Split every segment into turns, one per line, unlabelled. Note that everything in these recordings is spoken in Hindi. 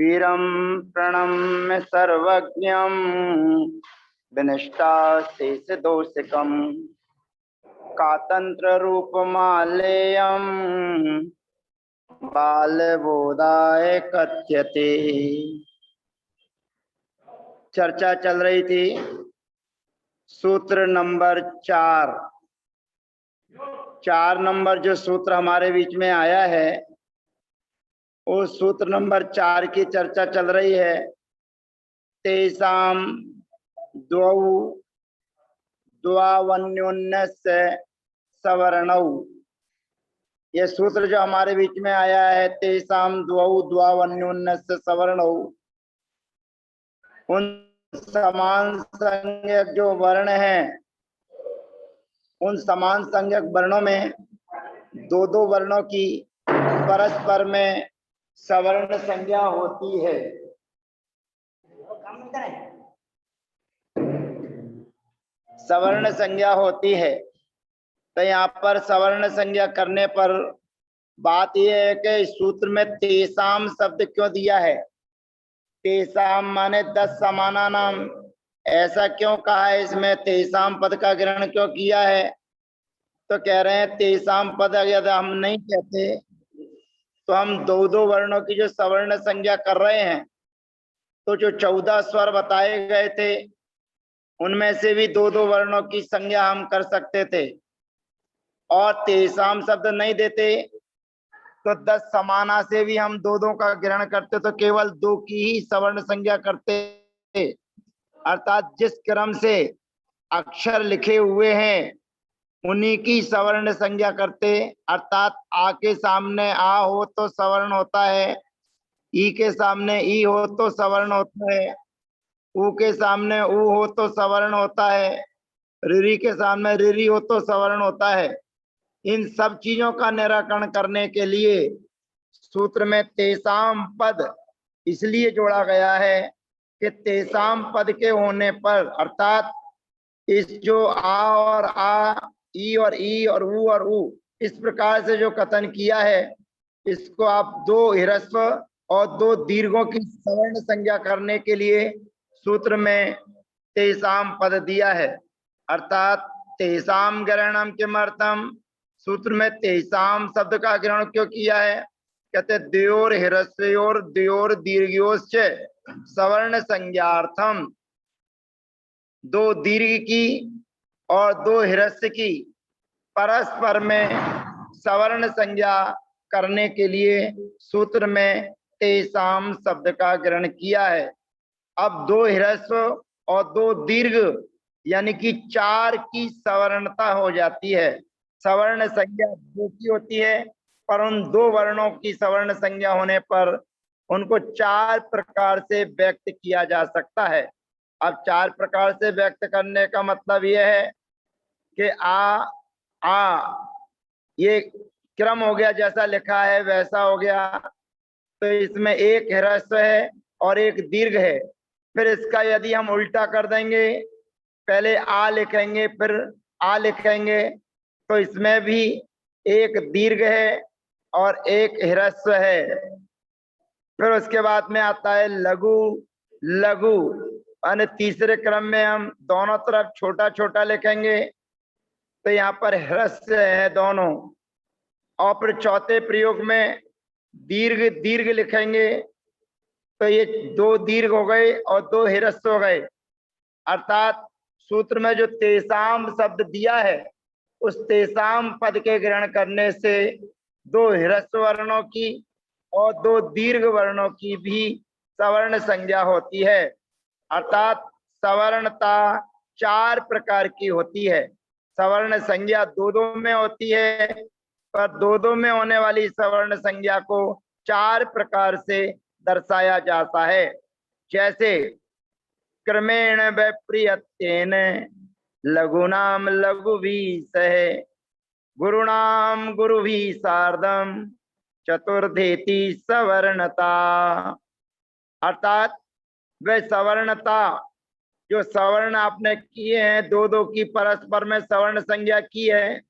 वीरं प्रणम्य सर्वज्ञं विनिष्टाशेषदोषिकं कातन्त्ररूपमालेयं बालबोधाय कथ्यते। चर्चा चल रही थी सूत्र नंबर 4 नंबर जो सूत्र हमारे बीच में आया है उस सूत्र नंबर 4 की चर्चा चल रही है। तेषां द्वौ द्वावन्योन्यस्य सवर्णौ, ये सूत्र जो हमारे बीच में आया है तेषां द्वौ द्वावन्योन्यस्य सवर्णौ, उन समान संज्ञक जो वर्ण हैं उन समान संज्ञक वर्णों में दो दो वर्णों की परस्पर में सवर्ण संज्ञा होती है। सवर्ण संज्ञा होती है। तो यहाँ पर सवर्ण संज्ञा करने पर बात यह है कि इस सूत्र में तेसाम शब्द क्यों दिया है। तेसाम माने 10 समाना नाम, ऐसा क्यों कहा है, इसमें तेसाम पद का ग्रहण क्यों किया है। तो कह रहे हैं तेसाम पद यदि हम नहीं कहते तो हम दो दो वर्णों की जो सवर्ण संज्ञा कर रहे हैं, तो जो 14 स्वर बताए गए थे उनमें से भी दो दो वर्णों की संज्ञा हम कर सकते थे, और तेसाम शब्द नहीं देते तो 10 समाना से भी हम दो दो का ग्रहण करते तो केवल दो की ही सवर्ण संज्ञा करते, अर्थात जिस क्रम से अक्षर लिखे हुए हैं उन्हीं की सवर्ण संज्ञा करते। अर्थात आ के सामने आ हो तो सवर्ण होता है, ई के सामने ई हो तो सवर्ण होता है, ऊ के सामने ऊ हो तो सवर्ण होता है, रिरी के सामने रिरी हो तो सवर्ण होता है। इन सब चीजों का निराकरण करने के लिए सूत्र में तेसाम पद इसलिए जोड़ा गया है कि तेसाम पद के होने पर, अर्थात इस जो आ और आ, ई और ऊ इस प्रकार से जो कथन किया है, इसको आप दो ह्रस्व और दो दीर्घों की सवर्ण संज्ञा करने के लिए सूत्र में तेसाम पद दिया है। अर्थात तेसाम ग्रहणम किमर्थम, सूत्र में तेसाम शब्द का ग्रहण क्यों किया है। कहते द्योर ह्रस्वयोर द्योर दीर्घयोश्च सवर्ण संज्ञार्थम, दो दीर्घ की और दो ह्रस्व की परस्पर में सवर्ण संज्ञा करने के लिए सूत्र में तेसाम शब्द का ग्रहण किया है। अब दो ह्रस्व और दो दीर्घ यानी कि 4 की सवर्णता हो जाती है। सवर्ण संज्ञा दो की होती है, पर उन दो वर्णों की सवर्ण संज्ञा होने पर उनको 4 प्रकार से व्यक्त किया जा सकता है। अब 4 प्रकार से व्यक्त करने का मतलब यह है कि आ ये क्रम हो गया, जैसा लिखा है वैसा हो गया, तो इसमें एक ह्रस्व है और एक दीर्घ है। फिर इसका यदि हम उल्टा कर देंगे, पहले आ लिखेंगे फिर आ लिखेंगे, तो इसमें भी एक दीर्घ है और एक ह्रस्व है। फिर उसके बाद में आता है लघु लघु, और तीसरे क्रम में हम दोनों तरफ छोटा छोटा लिखेंगे, तो यहाँ पर ह्रस्व है दोनों। और फिर चौथे प्रयोग में दीर्घ दीर्घ लिखेंगे, तो ये दो दीर्घ हो गए और दो ह्रस्व हो गए। अर्थात सूत्र में जो तेसाम शब्द दिया है उस तेसाम पद के ग्रहण करने से दो ह्रस्व वर्णों की और दो दीर्घ वर्णों की भी सवर्ण संज्ञा होती है। अर्थात सवर्णता 4 प्रकार की होती है। सवर्ण संज्ञा दो दो में होती है, पर दो दो में होने वाली सवर्ण संज्ञा को 4 प्रकार से दर्शाया जाता है। जैसे क्रमेण वैप्रियतेन लघुनाम लघु भी सहे गुरुणाम गुरु भी सार्धम चतुर्धेति सवर्णता। अर्थात वह सवर्णता जो सवर्ण आपने किए हैं, दो दो की परस्पर में सवर्ण संज्ञा की है,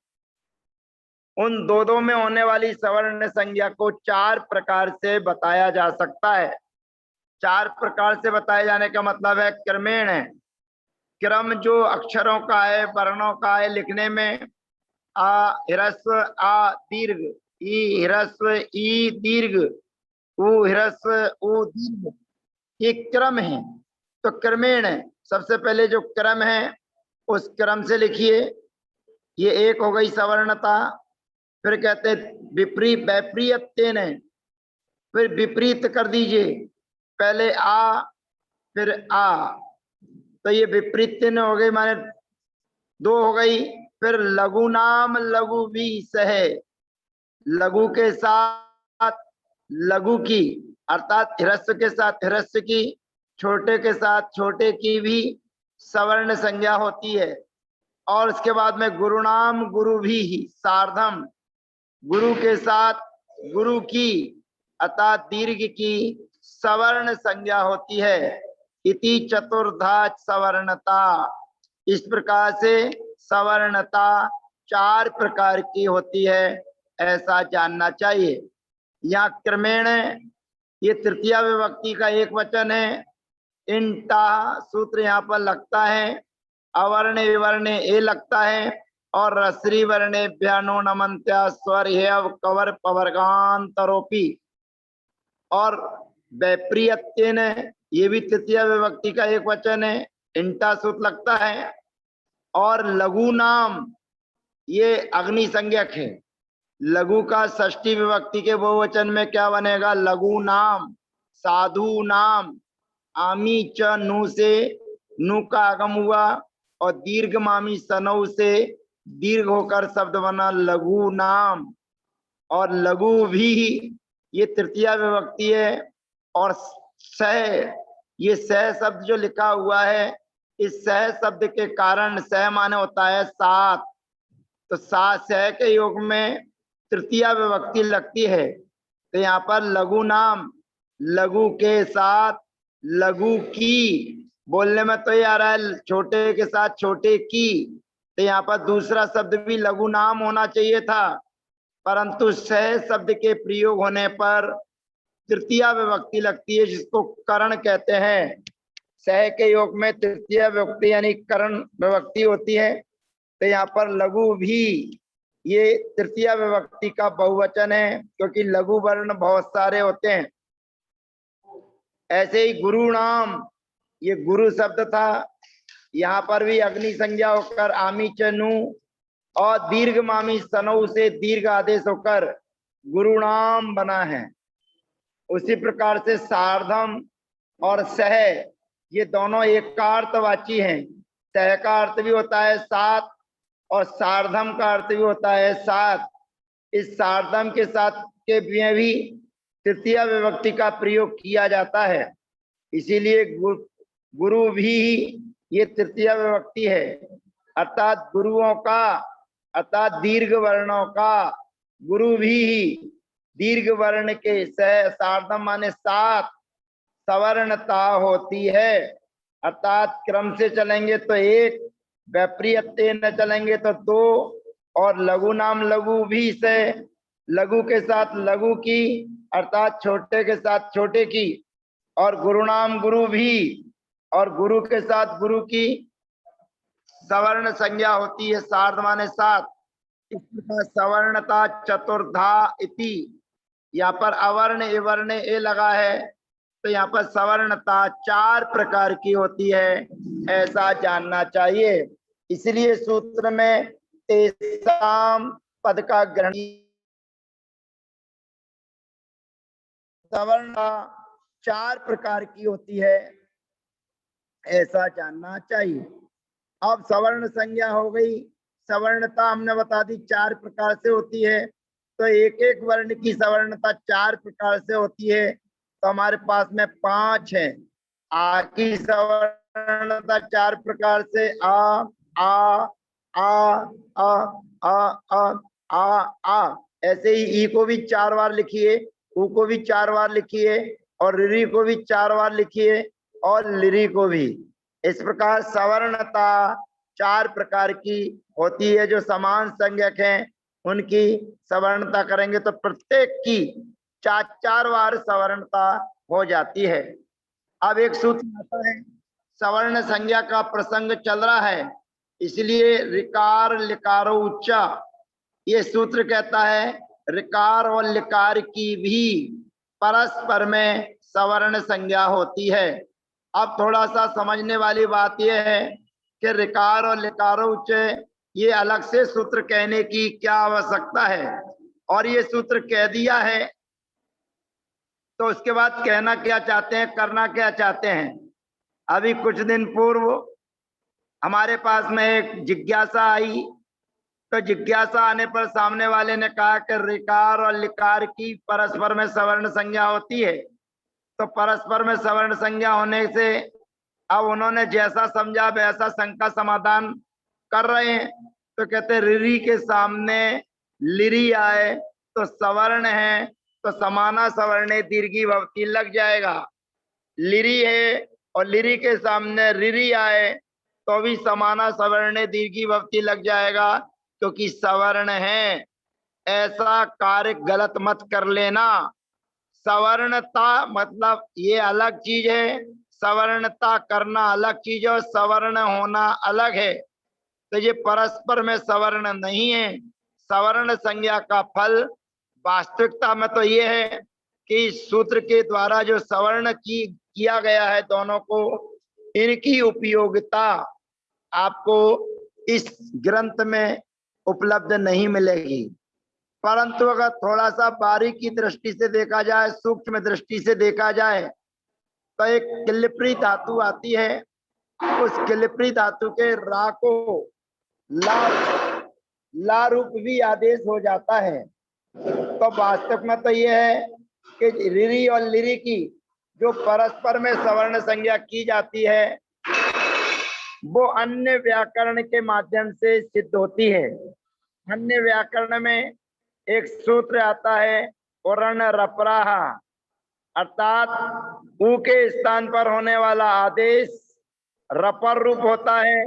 उन दो दो में होने वाली सवर्ण संज्ञा को 4 प्रकार से बताया जा सकता है। चार प्रकार से बताए जाने का मतलब है क्रमेण है। क्रम जो अक्षरों का है, वर्णों का है लिखने में, आ ह्रस्व आ दीर्घ, ई ह्रस्व ई दीर्घ, उ ह्रस्व उ दीर्घ, ये क्रम है। तो क्रमेण है, सबसे पहले जो क्रम है उस क्रम से लिखिए। ये एक हो गई सवर्णता। फिर कहते विपरीत वैपरीत्येन है, फिर विपरीत कर दीजिए, पहले आ फिर आ, तो ये विपरीत हो गई, माने दो हो गई। फिर लघु नाम लघु भी सह, लघु के साथ लघु की अर्थात ह्रस्व के साथ ह्रस्व की, छोटे के साथ छोटे की भी सवर्ण संज्ञा होती है। और उसके बाद में गुरु नाम गुरु भी सार्धम, गुरु के साथ गुरु की अर्थात दीर्घ की सवर्ण संज्ञा होती है। इति चतुर्धा सवर्णता, इस प्रकार से सवर्णता चार प्रकार की होती है, ऐसा जानना चाहिए। यहाँ क्रमेण ये तृतीया विभक्ति का एक वचन है। इंटा सूत्र यहाँ पर लगता है, अवर्ण विवर्ण ए लगता है, और रसरी वर्णे भ्यानो नमंत्या स्वर हेव कवर पवर्गांतरोपी, और वैप्रियत्येन ये भी तृतीय विभक्ति का एक वचन है, इंटा सूत्र लगता है। और लघु नाम ये अग्नि संज्ञक है। लघु का षष्ठी विभक्ति के बहुवचन में क्या बनेगा? लघु नाम, साधु नाम। आमी च नु से नु का आगम हुआ, और दीर्घ मामी सनौ से दीर्घ होकर शब्द बना लघु नाम। और लघु भी ये तृतीया विभक्ति है। और सह, ये सह शब्द जो लिखा हुआ है, इस सह शब्द के कारण, सह माने होता है सात, तो सात सह के योग में तृतीया विभक्ति लगती है। तो यहाँ पर लघु नाम लघु के साथ लघु की, बोलने में तो ये आ रहा है छोटे के साथ छोटे की, तो यहाँ पर दूसरा शब्द भी लघु नाम होना चाहिए था, परंतु सह शब्द के प्रयोग होने पर तृतीया विभक्ति लगती है, जिसको करण कहते हैं। सह के योग में तृतीया विभक्ति यानी करण विभक्ति होती है। तो यहाँ पर लघु भी ये तृतीया विभक्ति का बहुवचन है, क्योंकि लघु वर्ण बहुत सारे होते हैं। ऐसे ही गुरु नाम, ये गुरु शब्द था, यहाँ पर भी अग्नि संज्ञा होकर आमी चनु और दीर्घ मामी सनौ से दीर्घ आदेश होकर गुरु नाम बना है। उसी प्रकार से सार्धम और सह, ये दोनों एकार्थवाची हैं। सह का अर्थ भी होता है सात, और सार्धम का अर्थ भी होता है सात। इस सार्धम के साथ के में भी तृतीया विभक्ति का प्रयोग किया जाता है, इसीलिए गुरु भी ये तृतीया विभक्ति है। अर्थात गुरुओं का, अर्थात दीर्घ वर्णों का, गुरु भी दीर्घ वर्ण के सह सार्धम माने सात सवर्णता होती है। अर्थात क्रम से चलेंगे तो एक, वैपरीत्य न चलेंगे तो दो, और लघु नाम लघु भी से लघु के साथ लघु की अर्थात छोटे के साथ छोटे की, और गुरु नाम गुरु भी और गुरु के साथ गुरु की सवर्ण संज्ञा होती है, सार्ध माने सात। इस प्रकार सवर्णता चतुर्धा इति, यहाँ पर अवर्ण एवर्ण ए लगा है, तो यहाँ पर सवर्णता चार प्रकार की होती है, ऐसा जानना चाहिए। इसलिए सूत्र में तेसाम पद का ग्रहण, सवर्णता चार प्रकार की होती है, ऐसा जानना चाहिए। अब सवर्ण संज्ञा हो गई, सवर्णता हमने बता दी चार प्रकार से होती है, तो एक एक वर्ण की सवर्णता चार प्रकार से होती है, तो हमारे पास में पांच है। आ की सवर्णता चार प्रकार से आ आ आ आ आ आ आ आ, ऐसे ही ई को भी चार बार लिखिए, ऊ को भी चार बार लिखिए, और रिरी को भी चार बार लिखिए, और लिरी को भी। इस प्रकार सवर्णता चार प्रकार की होती है। जो समान संज्ञक हैं उनकी सवर्णता करेंगे तो प्रत्येक की चार चार बार सवर्णता हो जाती है। अब एक सूत्र आता है, सवर्ण संज्ञा का प्रसंग चल रहा है, इसलिए ऋकार लिकारो उच्चा, ये सूत्र कहता है ऋकार और लिकार की भी परस्पर में सवर्ण संज्ञा होती है। अब थोड़ा सा समझने वाली बात यह है कि ऋकार और लिकारो उच्च ये अलग से सूत्र कहने की क्या आवश्यकता है, और ये सूत्र कह दिया है तो उसके बाद कहना क्या चाहते हैं, करना क्या चाहते हैं। अभी कुछ दिन पूर्व हमारे पास में एक जिज्ञासा आई, तो जिज्ञासा आने पर सामने वाले ने कहा कि ऋकार और लिकार की परस्पर में सवर्ण संज्ञा होती है। तो परस्पर में सवर्ण संज्ञा होने से अब उन्होंने जैसा समझा वैसा शंका समाधान कर रहे हैं। तो कहते रिरी के सामने लिरी आए तो सवर्ण है, तो समाना सवर्णे दीर्घी भवती लग जाएगा। लिरी है और लिरी के सामने रिरी आए तो भी समाना सवर्णे दीर्घी भवती लग जाएगा, क्योंकि सवर्ण है। ऐसा कार्य गलत मत कर लेना। सवर्णता मतलब ये अलग चीज है, सवर्णता करना अलग चीज है और सवर्ण होना अलग है। तो ये परस्पर में सवर्ण नहीं है। सवर्ण संज्ञा का फल वास्तविकता में तो ये है कि सूत्र के द्वारा जो सवर्ण किया गया है दोनों को, इनकी उपयोगिता आपको इस ग्रंथ में उपलब्ध नहीं मिलेगी। परंतु अगर थोड़ा सा बारीकी दृष्टि से देखा जाए, सूक्ष्म दृष्टि से देखा जाए, तो एक किलिप्री धातु आती है, उस किलिप्री धातु के रा को ला रूप भी आदेश हो जाता है। तो वास्तव में तो यह है कि रिरी और लिरी की जो परस्पर में सवर्ण संज्ञा की जाती है वो अन्य व्याकरण के माध्यम से सिद्ध होती है। अन्य व्याकरण में एक सूत्र आता है उरण रपराहा, अर्थात ऊ के स्थान पर होने वाला आदेश रपर रूप होता है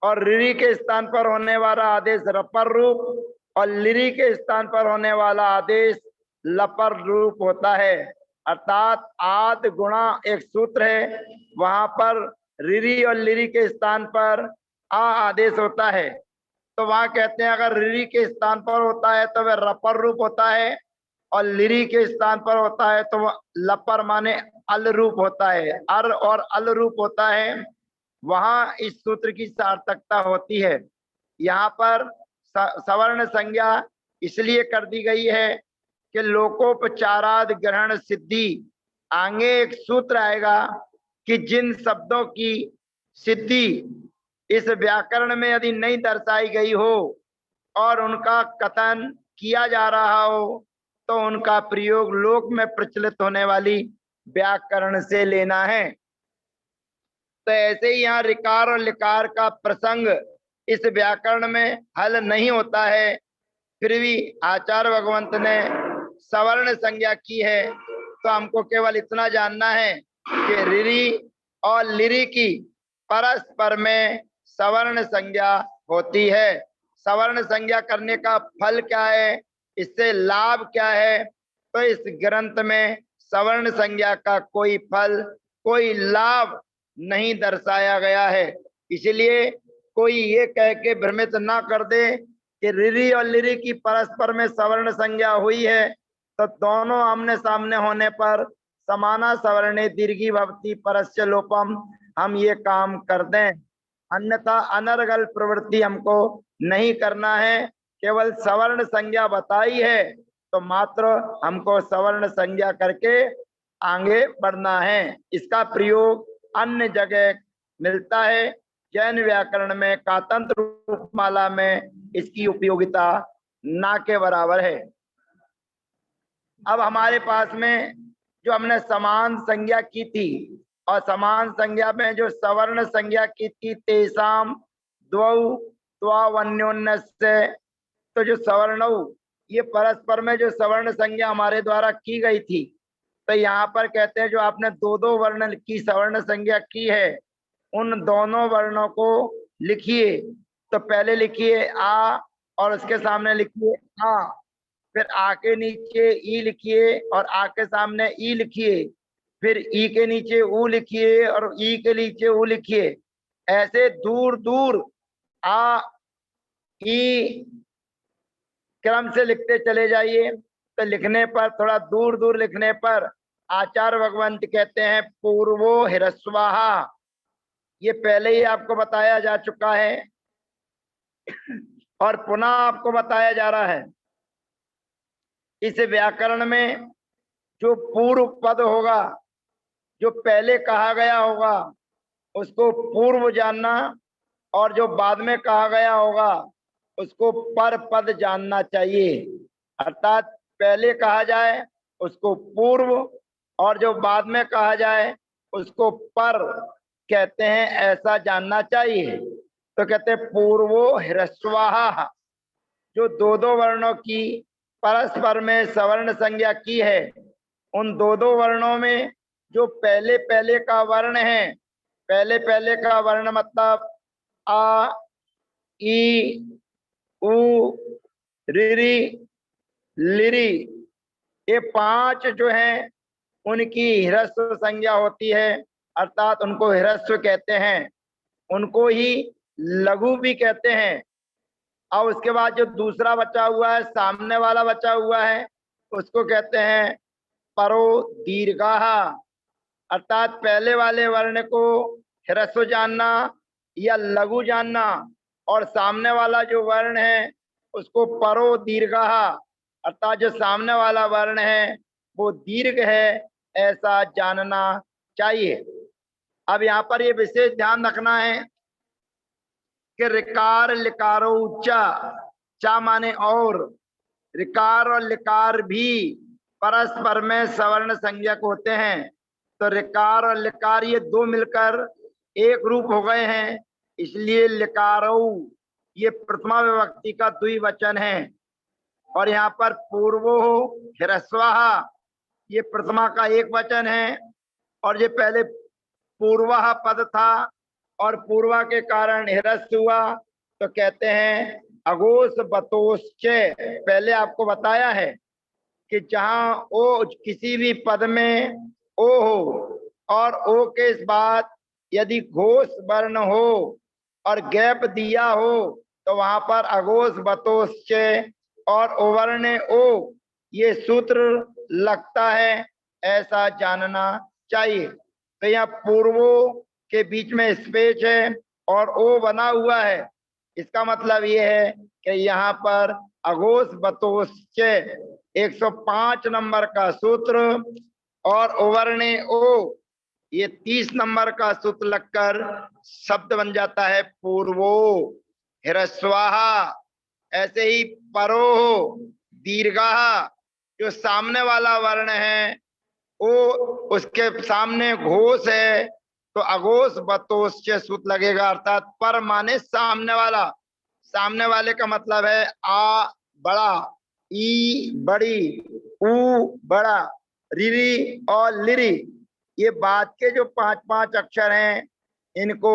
और रिरी के स्थान पर होने वाला आदेश रपर रूप और लिरी के स्थान पर होने वाला आदेश लपर रूप होता है। अर्थात आद गुणा एक सूत्र है, वहां पर रिरी और लिरी के स्थान पर आ आदेश होता है। तो वहां कहते हैं अगर रिरी के स्थान पर होता है तो वह रपर रूप होता है और लिरी के स्थान पर होता है तो वह लपर माने अल रूप होता है। अर और अल रूप होता है, वहां इस सूत्र की सार्थकता होती है। यहाँ पर सवर्ण संज्ञा इसलिए कर दी गई है कि लोकोपचाराद ग्रहण सिद्धि। आगे एक सूत्र आएगा कि जिन शब्दों की सिद्धि इस व्याकरण में यदि नहीं दर्शाई गई हो और उनका कथन किया जा रहा हो तो उनका प्रयोग लोक में प्रचलित होने वाली व्याकरण से लेना है। तो ऐसे ही यहाँ ऋकार और लिकार का प्रसंग इस व्याकरण में हल नहीं होता है, फिर भी आचार्य भगवंत ने सवर्ण संज्ञा की है। तो हमको केवल इतना जानना है कि रिरी और लिरी की परस्पर में सवर्ण संज्ञा होती है। सवर्ण संज्ञा करने का फल क्या है, इससे लाभ क्या है? तो इस ग्रंथ में सवर्ण संज्ञा का कोई फल, कोई लाभ नहीं दर्शाया गया है। इसलिए कोई ये कह के भ्रमित ना कर दे कि रिरी और लिरी की परस्पर में सवर्ण संज्ञा हुई है तो दोनों आमने सामने होने पर समाना सवर्णे दीर्घी भवती परस्य लोपम हम ये काम कर दें, अन्यथा अनर्गल प्रवृत्ति हमको नहीं करना है। केवल सवर्ण संज्ञा बताई है तो मात्र हमको सवर्ण संज्ञा करके आगे बढ़ना है। इसका प्रयोग अन्य जगह मिलता है। जैन व्याकरण में कातंत्र रूपमाला में इसकी उपयोगिता ना के बराबर है। अब हमारे पास में जो हमने समान संज्ञा की थी और समान संज्ञा में जो सवर्ण संज्ञा की थी तेसाम द्वौ त्वावन्योन्य से, तो जो सवर्ण ये परस्पर में जो सवर्ण संज्ञा हमारे द्वारा की गई थी, तो यहाँ पर कहते हैं जो आपने दो दो वर्ण की सवर्ण संज्ञा की है उन दोनों वर्णों को लिखिए। तो पहले लिखिए आ और उसके सामने लिखिए आ, फिर आ के नीचे ई लिखिए और आ के सामने ई लिखिए, फिर ई के नीचे ऊ लिखिए और ई के नीचे ऊ लिखिए, ऐसे दूर दूर आ ई क्रम से लिखते चले जाइए। तो लिखने पर थोड़ा दूर दूर लिखने पर आचार्य भगवंत कहते हैं पूर्वो हिरस्वाहा। ये पहले ही आपको बताया जा चुका है और पुनः आपको बताया जा रहा है। इस व्याकरण में जो पूर्व पद होगा, जो पहले कहा गया होगा, उसको पूर्व जानना, और जो बाद में कहा गया होगा उसको पर पद जानना चाहिए। अर्थात पहले कहा जाए उसको पूर्व, और जो बाद में कहा जाए उसको पर कहते हैं, ऐसा जानना चाहिए। तो कहते हैं पूर्वो ह्रस्वाहा, जो दो दो वर्णों की परस्पर में सवर्ण संज्ञा की है, उन दो दो वर्णों में जो पहले पहले का वर्ण है, पहले पहले का वर्ण मतलब आ ई उ रिरी लिरी, ये पांच जो हैं उनकी ह्रस्व संज्ञा होती है, अर्थात उनको ह्रस्व कहते हैं, उनको ही लघु भी कहते हैं। और उसके बाद जो दूसरा बचा हुआ है, सामने वाला बचा हुआ है, उसको कहते हैं परो दीर्घा। अर्थात पहले वाले वर्ण को ह्रस्व जानना या लघु जानना, और सामने वाला जो वर्ण है उसको परो दीर्घा, अर्थात जो सामने वाला वर्ण है वो दीर्घ है, ऐसा जानना चाहिए। अब यहाँ पर ये विशेष ध्यान रखना है कि रिकार लिकारो चा, चा माने और, रिकार और लिकार भी परस्पर में सवर्ण संज्ञक होते हैं। तो रिकार और लिकार ये दो मिलकर एक रूप हो गए हैं, इसलिए लिकारो ये प्रथमा विभक्ति का द्विवचन है। और यहाँ पर पूर्वो ह्रस्वाहा ये प्रथमा का एक वचन है, और ये पहले पूर्वा पद था और पूर्वा के कारण ह्रस्व हुआ, तो कहते हैं अघोष बतोश्च। पहले आपको बताया है कि जहां ओ किसी भी पद में ओ हो और ओ के इस बाद यदि घोष वर्ण हो और गैप दिया हो तो वहां पर अघोष बतोश्च और ओवर्ण ओ ये सूत्र लगता है, ऐसा जानना चाहिए। तो यहाँ पूर्वो के बीच में स्पेस है और ओ बना हुआ है, इसका मतलब ये है कि यहाँ पर अघोष बतोश्च 105 नंबर का सूत्र और ओवरणे ओ ये 30 नंबर का सूत्र लगकर शब्द बन जाता है पूर्वो ह्रस्वाहा। ऐसे ही परो दीर्घा, जो सामने वाला वर्ण है वो उसके सामने घोष है तो अघोष बतोश्च सूत्र लगेगा, अर्थात पर माने सामने वाला, सामने वाले का मतलब है आ बड़ा, ई बड़ी, ऊ बड़ा, रिरी और लिरी, ये बाद के जो पांच पांच अक्षर हैं इनको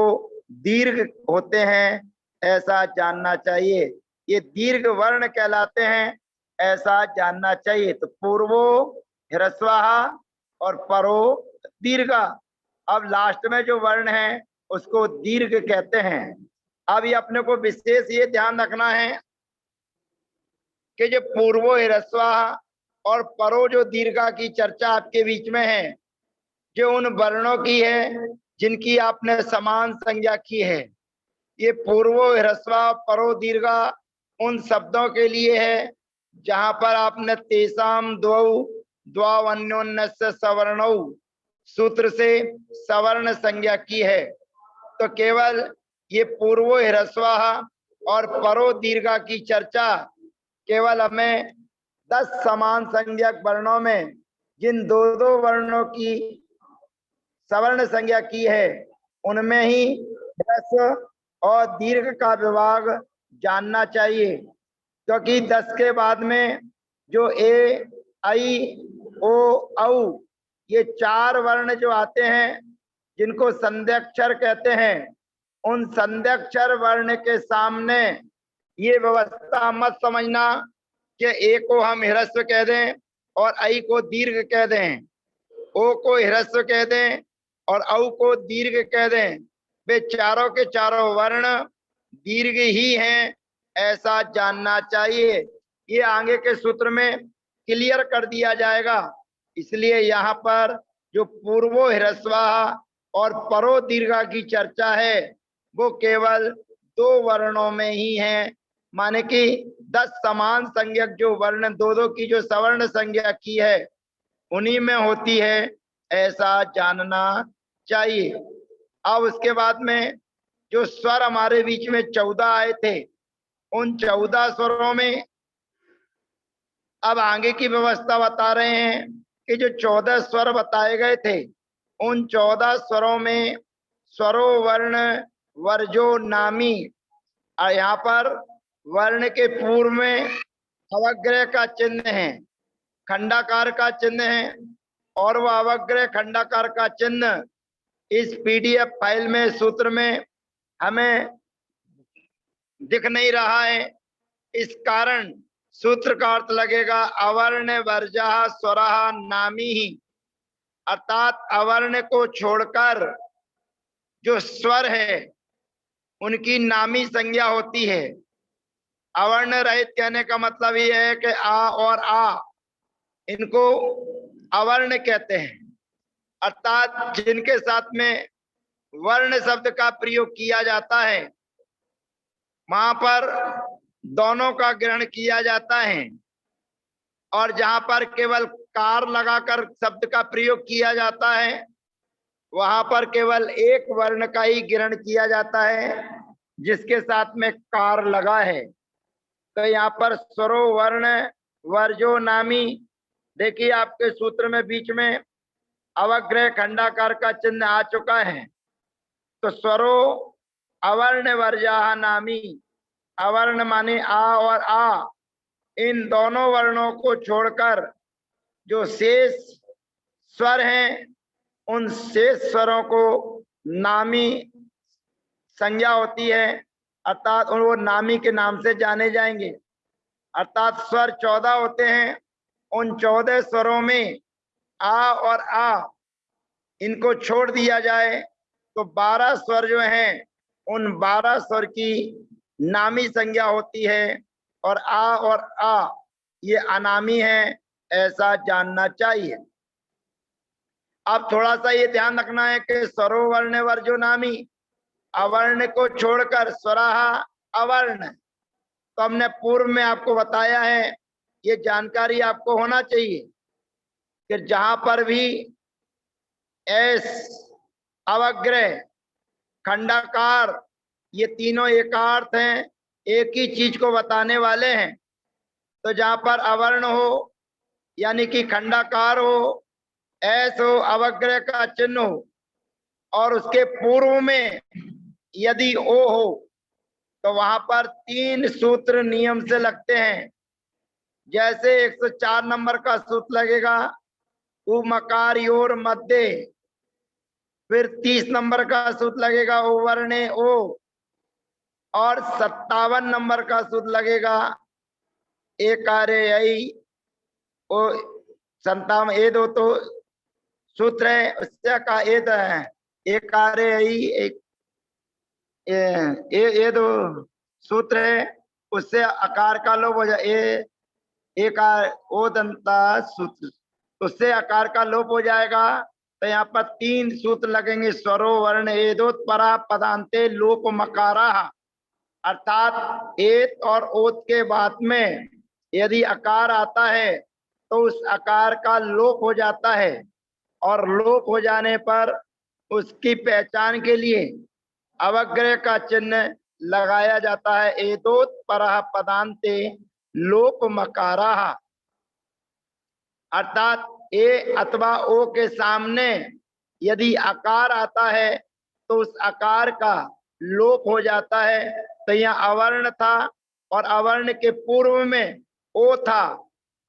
दीर्घ होते हैं, ऐसा जानना चाहिए। ये दीर्घ वर्ण कहलाते हैं, ऐसा जानना चाहिए। तो पूर्वो ह्रस्वाहा और परो दीर्घा। अब लास्ट में जो वर्ण है उसको दीर्घ कहते हैं। अब ये अपने को विशेष ये ध्यान रखना है कि जो पूर्वो ह्रस्वाहा और परो जो दीर्घा की चर्चा आपके बीच में है, जो उन वर्णों की है जिनकी आपने समान संज्ञा की है। ये पूर्वो ह्रस्वा परो दीर्घा उन शब्दों के लिए है जहां पर आपने तेसाम द्वौ द्वावन्योन्यस्य सवर्णौ सूत्र से सवर्ण संज्ञा की है। तो केवल ये पूर्वो ह्रस्वा और परो दीर्घा की चर्चा केवल हमें 10 समान संज्ञक वर्णों में जिन दो दो वर्णों की सवर्ण संज्ञा की है उनमें ही ह्रस्व और दीर्घ का विभाग जानना चाहिए, क्योंकि 10 के बाद में जो ए आई ओ औ ये चार वर्ण जो आते हैं जिनको संध्याक्षर कहते हैं, उन संध्याक्षर वर्ण के सामने ये व्यवस्था मत समझना कि ए को हम ह्रस्व कह दें और आई को दीर्घ कह दें। ओ को ह्रस्व कह दें और औ को दीर्घ कह दें, वे चारों के चारों वर्ण दीर्घ ही हैं, ऐसा जानना चाहिए। ये आगे के सूत्र में क्लियर कर दिया जाएगा। इसलिए यहाँ पर जो पूर्वो ह्रस्वा और परो दीर्घा की चर्चा है वो केवल दो वर्णों में ही है, माने कि 10 समान संज्ञक जो वर्ण दो दो की जो सवर्ण संज्ञा की है उन्हीं में होती है, ऐसा जानना चाहिए। अब उसके बाद में जो स्वर हमारे बीच में 14 आए थे, उन 14 स्वरों में अब आगे की व्यवस्था बता रहे हैं कि जो 14 स्वर बताए गए थे उन 14 स्वरों में स्वरो वर्ण वर्जो नामी, और यहाँ पर वर्ण के पूर्व में अवग्रह का चिन्ह है, खंडाकार का चिन्ह है, और वह अवग्रह खंडाकार का चिन्ह इस पीडीएफ फाइल में सूत्र में हमें दिख नहीं रहा है। इस कारण सूत्र का अर्थ लगेगा अवर्ण वर्जा स्वरहा नामी ही, अर्थात अवर्ण को छोड़कर जो स्वर है उनकी नामी संज्ञा होती है। अवर्ण रहित कहने का मतलब ये है कि आ और आ इनको अवर्ण कहते हैं, अर्थात जिनके साथ में वर्ण शब्द का प्रयोग किया जाता है वहां पर दोनों का ग्रहण किया जाता है, और जहां पर केवल कार लगाकर शब्द का प्रयोग किया जाता है वहां पर केवल एक वर्ण का ही ग्रहण किया जाता है जिसके साथ में कार लगा है। तो यहाँ पर स्वरो वर्ण वर्जो नामी, देखिए आपके सूत्र में बीच में अवग्रह खंडाकार का चिन्ह आ चुका है। तो स्वरो अवर्ण वर्जा नामी, अवर्ण माने आ और आ, इन दोनों वर्णों को छोड़कर जो शेष स्वर हैं उन शेष स्वरों को नामी संज्ञा होती है, अर्थात वो नामी के नाम से जाने जाएंगे। अर्थात स्वर 14 होते हैं, उन 14 स्वरों में आ और आ इनको छोड़ दिया जाए तो 12 स्वर जो हैं उन 12 स्वर की नामी संज्ञा होती है, और आ ये अनामी है, ऐसा जानना चाहिए। अब थोड़ा सा ये ध्यान रखना है कि स्वरो वर्ण वर्जो नामी, अवर्ण को छोड़कर स्वराहा अवर्ण, तो हमने पूर्व में आपको बताया है, ये जानकारी आपको होना चाहिए कि जहां पर भी एस अवग्रह खंडाकार ये तीनों एकार्थ हैं, एक ही चीज को बताने वाले हैं। तो जहां पर अवर्ण हो यानी कि खंडाकार हो, एस हो, अवग्रह का चिन्ह हो, और उसके पूर्व में यदि ओ हो तो वहां पर 3 सूत्र नियम से लगते हैं। जैसे 104 नंबर का सूत्र लगेगा उ मकार योर मध्य, फिर 30 नंबर का सूत्र लगेगा ओ वर्णे ओ, और 57 नंबर का सूत्र लगेगा एकारे आई ओ, 57 ए दो तो सूत्र है उससे का एद है, एकारे आई एक ये दो सूत्र है, उससे आकार का लोप हो जाए, एकार ओ दंता सूत्र, उससे आकार का लोप हो जाएगा। तो यहाँ पर 3 सूत्र लगेंगे, स्वरो वर्ण एदोत परा पदांते लोप मकारा, अर्थात एत और ओत के बाद में यदि आकार आता है तो उस आकार का लोप हो जाता है, और लोप हो जाने पर उसकी पहचान के लिए अवग्रह का चिन्ह लगाया जाता है। एदोत परः पदांते लोप मकारा, अर्थात ए अथवा ओ के सामने यदि आकार आता है तो उस आकार का लोप हो जाता है। तो यहाँ अवर्ण था और अवर्ण के पूर्व में ओ था,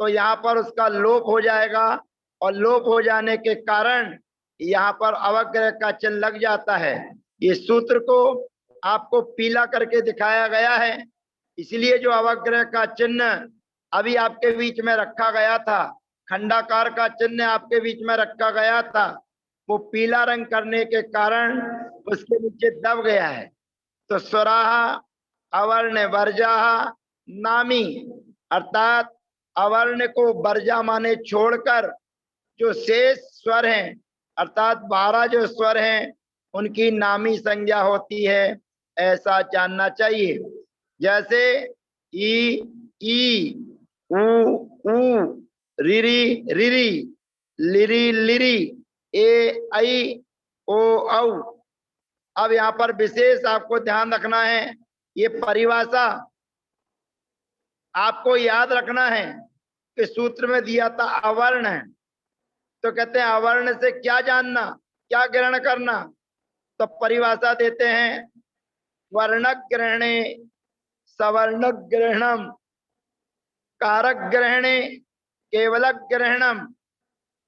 तो यहाँ पर उसका लोप हो जाएगा, और लोप हो जाने के कारण यहाँ पर अवग्रह का चिन्ह लग जाता है। इस सूत्र को आपको पीला करके दिखाया गया है, इसलिए जो अवग्रह का चिन्ह अभी आपके बीच में रखा गया था खंडाकार का चिन्ह आपके बीच में रखा गया था, वो पीला रंग करने के कारण उसके नीचे दब गया है। तो स्वराहा अवर्ण वर्जा नामी, अर्थात अवर्ण को वर्जा माने छोड़कर जो शेष स्वर हैं, अर्थात 12 जो स्वर हैं, उनकी नामी संज्ञा होती है, ऐसा जानना चाहिए। जैसे ई, ऊ, रिरी रिरी, लिरी लिरी, ए आई, ओ औ। अब यहाँ पर विशेष आपको ध्यान रखना है, ये परिभाषा आपको याद रखना है कि सूत्र में दिया था अवर्ण है, तो कहते हैं अवर्ण से क्या जानना, क्या ग्रहण करना। तो परिभाषा देते हैं, वर्ण ग्रहणे सवर्ण ग्रहणम, कारक ग्रहणे केवल ग्रहणम,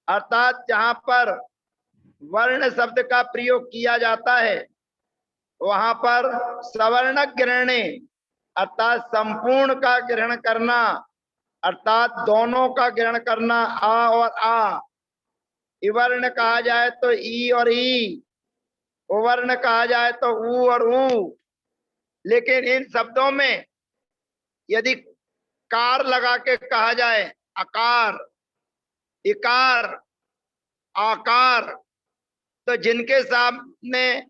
अर्थात जहां पर वर्ण शब्द का प्रयोग किया जाता है वहां पर सवर्ण ग्रहणे अर्थात संपूर्ण का ग्रहण करना, अर्थात दोनों का ग्रहण करना, आ और आ। इवर्ण कहा जाए तो ई और ई, उवर्ण कहा जाए तो ऊ और ऊ। लेकिन इन शब्दों में यदि कार लगा के कहा जाए, अकार, इकार, आकार, तो जिनके सामने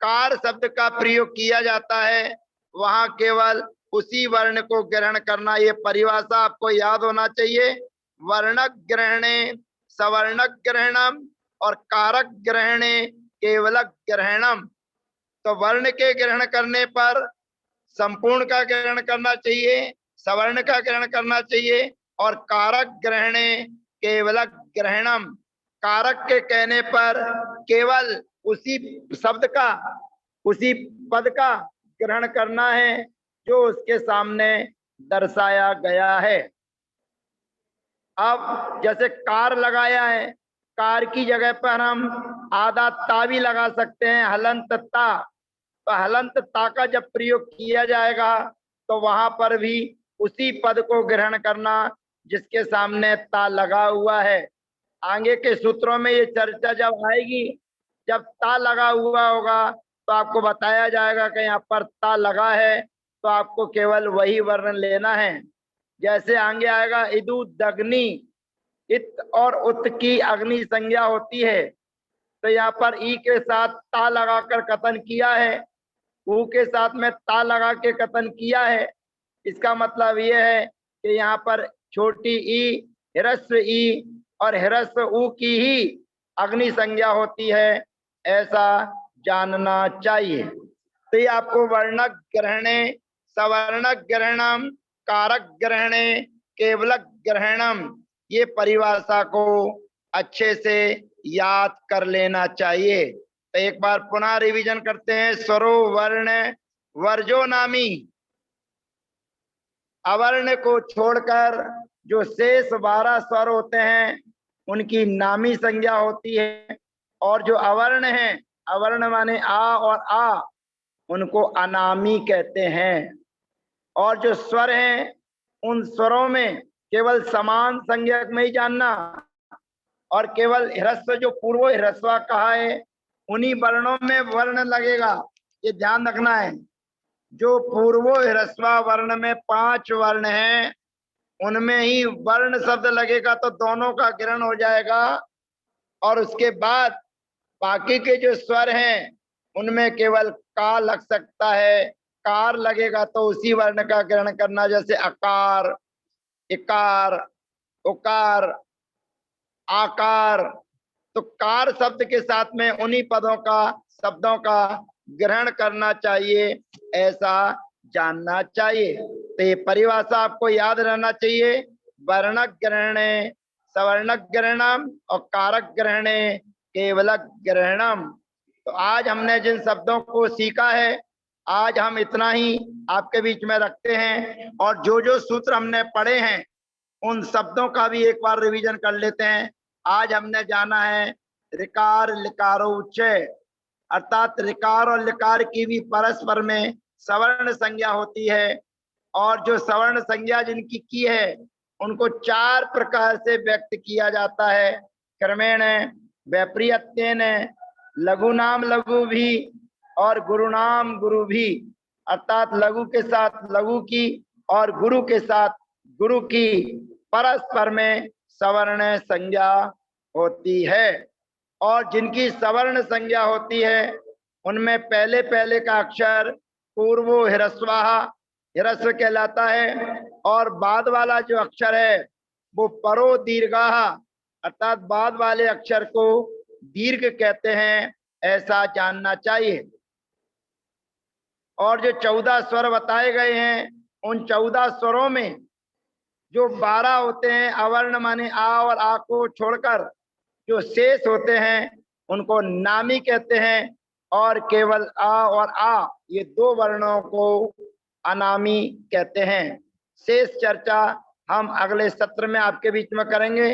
कार शब्द का प्रयोग किया जाता है वहां केवल उसी वर्ण को ग्रहण करना। ये परिभाषा आपको याद होना चाहिए। वर्ण ग्रहणे सवर्ण ग्रहणम और कारक ग्रहणे केवल ग्रहणम। तो वर्ण के ग्रहण करने पर संपूर्ण का ग्रहण करना चाहिए, सवर्ण का ग्रहण करना चाहिए, और कारक ग्रहणे केवल ग्रहणम, कारक के कहने पर केवल उसी शब्द का, उसी पद का ग्रहण करना है जो उसके सामने दर्शाया गया है। अब जैसे कार लगाया है, कार की जगह पर हम आधा ता भी लगा सकते हैं, हलंत ता। तो हलंत ता का जब प्रयोग किया जाएगा तो वहां पर भी उसी पद को ग्रहण करना जिसके सामने ता लगा हुआ है। आगे के सूत्रों में ये चर्चा जब आएगी, जब ता लगा हुआ होगा तो आपको बताया जाएगा कि यहाँ पर ता लगा है, तो आपको केवल वही वर्ण लेना है। जैसे आगे आएगा इदु दग्नि, इत और उत की अग्नि संज्ञा होती है, तो यहाँ पर ई के साथ ता लगाकर कथन किया है, ऊ के साथ में ता लगा के कथन किया है। इसका मतलब यह है कि यहाँ पर छोटी ई, ह्रस्व ई और ह्रस्व ऊ की ही अग्नि संज्ञा होती है, ऐसा जानना चाहिए। तो ये आपको वर्ण ग्रहणे सवर्ण ग्रहणम कारक ग्रहणे केवल ग्रहणम, ये परिभाषा को अच्छे से याद कर लेना चाहिए। तो एक बार पुनः रिवीजन करते हैं। स्वरो वर्ण वर्जो नामी, अवर्ण को छोड़कर जो शेष 12 स्वर होते हैं उनकी नामी संज्ञा होती है, और जो अवर्ण है, अवर्ण माने आ और आ, उनको अनामी कहते हैं। और जो स्वर हैं उन स्वरों में केवल समान संज्ञक में ही जानना, और केवल ह्रस्व जो पूर्व ह्रस्वा कहा है उन्हीं वर्णों में वर्ण लगेगा, ये ध्यान रखना है। जो पूर्वो ह्रस्वा वर्ण में 5 वर्ण हैं उनमें ही वर्ण शब्द लगेगा तो दोनों का ग्रहण हो जाएगा, और उसके बाद बाकी के जो स्वर हैं उनमें केवल का लग सकता है। कार लगेगा तो उसी वर्ण का ग्रहण करना, जैसे अकार, इकार, उकार, आकार। तो कार शब्द के साथ में उन्हीं पदों का, शब्दों का ग्रहण करना चाहिए, ऐसा जानना चाहिए। तो ये परिभाषा आपको याद रहना चाहिए। वर्ण ग्रहणे सवर्ण ग्रहणम और कारक ग्रहणे केवल ग्रहणम। तो आज हमने जिन शब्दों को सीखा है, आज हम इतना ही आपके बीच में रखते हैं, और जो जो सूत्र हमने पढ़े हैं उन शब्दों का भी एक बार रिवीजन कर लेते हैं। आज हमने जाना है ऋकार लिकारो उच्चय, अर्थात ऋकार और लिकार की भी परस्पर में सवर्ण संज्ञा होती है, और जो सवर्ण संज्ञा जिनकी की है उनको 4 प्रकार से व्यक्त किया जाता है। क्रमेण, वैपरीत्येन, लघु नाम लघु भी और गुरु नाम गुरु भी, अर्थात लघु के साथ लघु की और गुरु के साथ गुरु की परस्पर में सवर्ण संज्ञा होती है। और जिनकी सवर्ण संज्ञा होती है उनमें पहले पहले का अक्षर पूर्वो हिरस्वाहा हिरस्व कहलाता है, और बाद वाला जो अक्षर है वो परो दीर्घाहा, अर्थात बाद वाले अक्षर को दीर्घ कहते हैं, ऐसा जानना चाहिए। और जो 14 स्वर बताए गए हैं उन 14 स्वरों में जो 12 होते हैं अवर्ण माने आ और आ को छोड़कर, जो शेष होते हैं उनको नामी कहते हैं, और केवल आ और आ ये 2 वर्णों को अनामी कहते हैं। शेष चर्चा हम अगले सत्र में आपके बीच में करेंगे।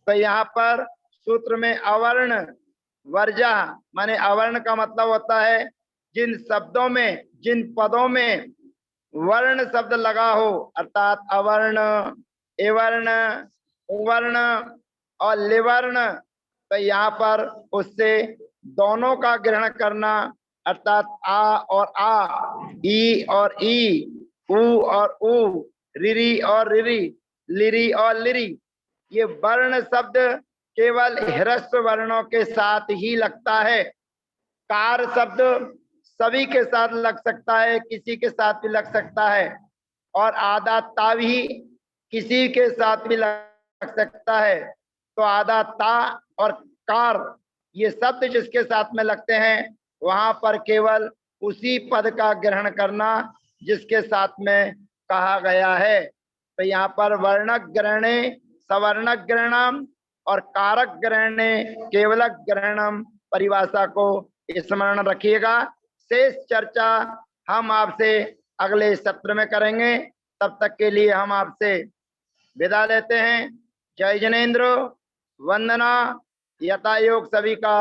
तो यहाँ पर सूत्र में अवर्ण वर्जा माने अवर्ण का मतलब होता है जिन शब्दों में जिन पदों में वर्ण शब्द लगा हो, अर्थात अवर्ण, एवर्ण, उवर्ण और लिवर्ण। तो यहाँ पर उससे दोनों का ग्रहण करना, अर्थात आ और आ, ई और ई, उ और उ, रिरी और रिरी, लिरी और लिरी। ये वर्ण शब्द केवल ह्रस्व वर्णों के साथ ही लगता है। कार शब्द सभी के साथ लग सकता है, किसी के साथ भी लग सकता है, और आधा ता भी किसी के साथ भी लग सकता है। तो आधा ता और कार ये शब्द जिसके साथ में लगते हैं वहां पर केवल उसी पद का ग्रहण करना जिसके साथ में कहा गया है। तो यहाँ पर वर्णक ग्रहणे सवर्णक ग्रहणम और कारक ग्रहणे केवलक ग्रहणम परिभाषा को स्मरण रखिएगा। शेष चर्चा हम आपसे अगले सत्र में करेंगे। तब तक के लिए हम आपसे विदा लेते हैं। जय जनेन्द्र, वंदना, यथा योग सभी का